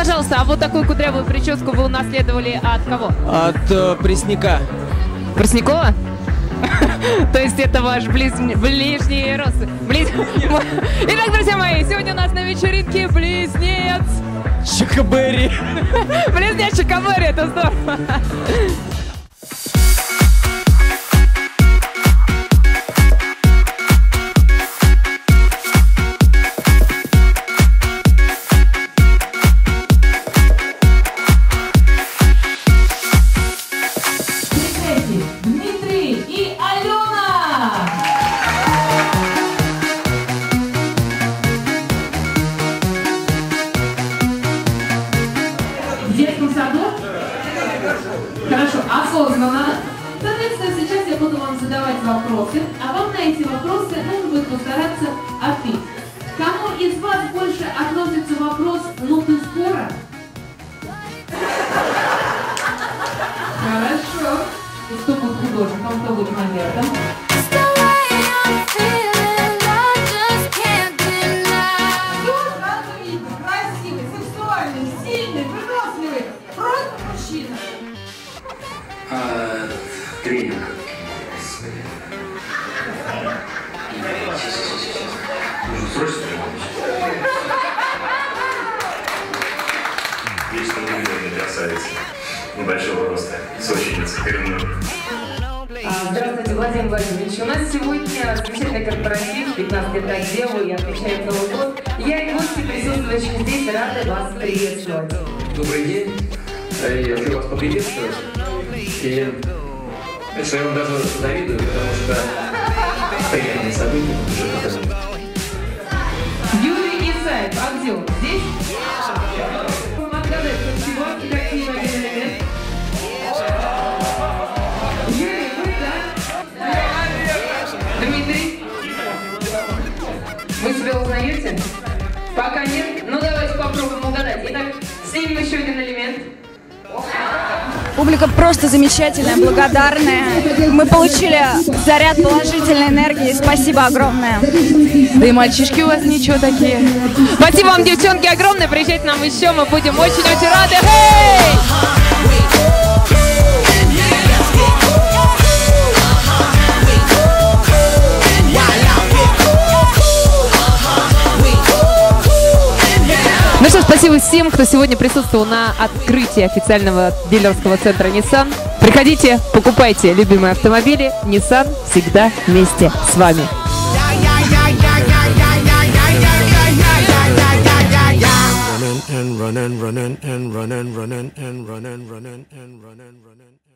пожалуйста, а вот такую кудрявую прическу вы унаследовали от кого? От Пресняка. Преснякова? То есть это ваш ближний родственник. Итак, друзья мои, сегодня у нас на вечеринке близнец Чакабери. Близнец Чакабери, это здорово. Дмитрий и Алена! В детском саду? Хорошо, осознанно. Соответственно, сейчас я буду вам задавать вопросы, а вам на эти вопросы нужно будет постараться ответить. Кому из вас больше относится вопрос «ну ты скоро»? Хорошо. И кто будет художником, кто будет модельером? Сразу видно, красивый, сексуальный, сильный, выносливый. Просто мужчина. Тренер. Нужно срочно есть невероятная красавица. Небольшого роста, соченица, коренной. Здравствуйте, Владимир Владимирович. У нас сегодня замечательный корпоратив, 15 лет отделу, я отвечаю Новый год. Я и гости, присутствующие здесь, рады вас приветствовать. Добрый день. Я хочу вас поприветствовать. И что я вам даже завидую, потому что приятные события уже показали. Юрий Исаев, а где он? Здесь? Вам отгадать, что всего какие момент. Юрий, вы, да? Дмитрий? Вы себя узнаете? Пока нет? Ну давайте попробуем угадать. Итак, снимем еще один элемент. Публика просто замечательная, благодарная. Мы получили заряд положительной энергии. Спасибо огромное. Да и мальчишки у вас ничего такие. Спасибо вам, девчонки, огромное. Приезжайте нам еще, мы будем очень-очень рады. Эй! Ну что, спасибо всем, кто сегодня присутствовал на открытии официального дилерского центра Nissan. Приходите, покупайте любимые автомобили. Nissan всегда вместе с вами. Running and running and running and running and running and running and running.